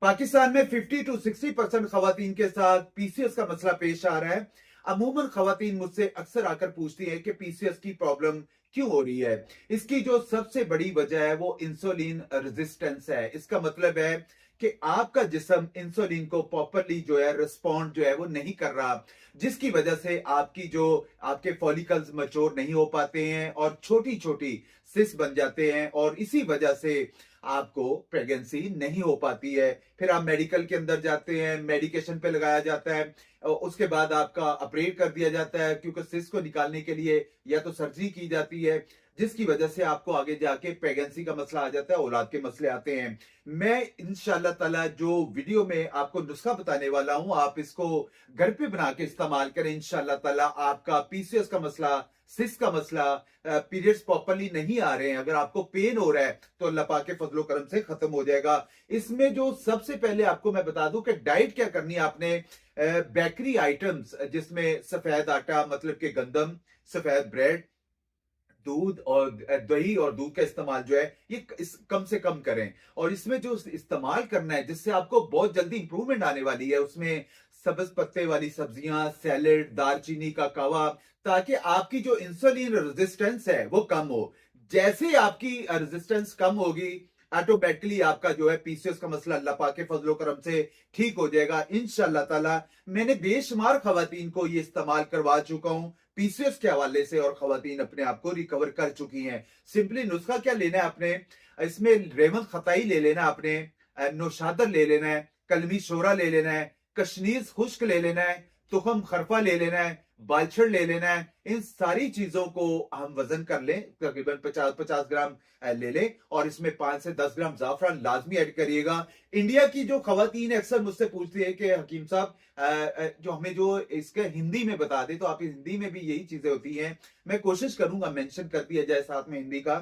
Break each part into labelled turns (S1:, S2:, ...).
S1: पाकिस्तान में 50 to 60% खवातीन के साथ पीसीएस का मसला पेश आ रहा है। अमूमन खवातीन मुझसे अक्सर आकर पूछती हैं कि पीसीएस की प्रॉब्लम क्यों हो रही है। इसकी जो सबसे बड़ी वजह है वो इंसुलिन रेजिस्टेंस है। इसका मतलब है कि आपका जिस्म इंसुलिन को प्रॉपरली जो है रिस्पॉन्ड जो है वो नहीं कर रहा, जिसकी वजह से आपकी जो आपके फॉलिकल्स मैच्योर नहीं हो पाते हैं और छोटी छोटी सिस बन जाते हैं और इसी वजह से आपको प्रेगनेंसी नहीं हो पाती है। फिर आप मेडिकल के अंदर जाते हैं, मेडिकेशन पे लगाया जाता है, उसके बाद आपका ऑपरेट कर दिया जाता है क्योंकि सिस को निकालने के लिए या तो सर्जरी की जाती है, जिसकी वजह से आपको आगे जाके प्रेगनेंसी का मसला आ जाता है, औलाद के मसले आते हैं। मैं इंशाल्लाह ताला जो वीडियो में आपको नुस्खा बताने वाला हूं, आप इसको घर पे बना के इस्तेमाल करें। इंशाल्लाह ताला आपका पीसीएस का मसला, सिस का मसला, पीरियड्स प्रॉपरली नहीं आ रहे हैं, अगर आपको पेन हो रहा है तो अल्लाह पाक के फजलो करम से खत्म हो जाएगा। इसमें जो सबसे पहले आपको मैं बता दूं कि डाइट क्या करनी है आपने। बेकरी आइटम्स जिसमें सफेद आटा मतलब के गंदम, सफेद ब्रेड, दूध और दही और दूध का इस्तेमाल जो है ये कम से कम करें। और इसमें जो इस्तेमाल करना है जिससे आपको बहुत जल्दी इंप्रूवमेंट आने वाली है, उसमें सब्ज पत्ते वाली सब्जियां, सैलेड, दालचीनी का कहवा, ताकि आपकी जो इंसुलिन रेजिस्टेंस है वो कम हो। जैसे आपकी रेजिस्टेंस कम होगी, ऑटोमेटिकली आपका जो है पीसीएस का मसला अल्लाह पाक के फजलो करम से ठीक हो जाएगा इंशाल्लाह ताला। मैंने बेशुमार खवातीन को ये इस्तेमाल करवा चुका हूं पीसीएस के हवाले से और खवातीन अपने आप को रिकवर कर चुकी हैं। सिंपली नुस्खा क्या लेना है आपने, इसमें रेवंत खताई ले लेना है आपने, नौशादर ले लेना है, कलमी शोरा ले लेना है, कशनीज खुश्क ले लेना है, तुखम खरफा ले लेना है, बालछड़ ले लेना है। इन सारी चीजों को हम वजन कर लें, तकरीबन 50-50 ग्राम ले लें और इसमें 5 से 10 ग्राम जाफरान लाजमी ऐड करिएगा। इंडिया की जो खवातीन अक्सर मुझसे पूछती है कि हकीम साहब जो हमें जो इसके हिंदी में बता दे, तो आप हिंदी में भी यही चीजें होती हैं। मैं कोशिश करूंगा मेंशन कर दिया जाए साथ में हिंदी का,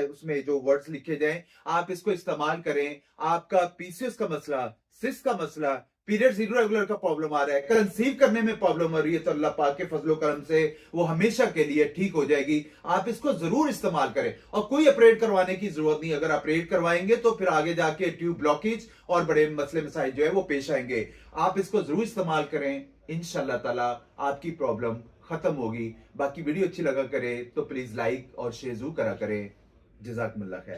S1: उसमें जो वर्ड्स लिखे जाएं, आप इसको इस्तेमाल करें। आपका पीसीएस का मसला, सिस का मसला, पीरियड्स इरेगुलर का प्रॉब्लम आ रहा है, कंसीव करने में प्रॉब्लम आ रही है, तो अल्लाह पाक के फजलो करम से वो हमेशा के लिए ठीक हो जाएगी। आप इसको जरूर इस्तेमाल करें और कोई ऑपरेट करवाने की जरूरत नहीं। अगर ऑपरेट करवाएंगे तो फिर आगे जाके ट्यूब ब्लॉकेज और बड़े मसले मसाइल जो है वो पेश आएंगे। आप इसको जरूर इस्तेमाल करें, इंशाल्लाह ताला आपकी प्रॉब्लम खत्म होगी। बाकी वीडियो अच्छी लगा करे तो प्लीज लाइक और शेयर जरूर करा करें। जज़ाकमुल्लाह खैर।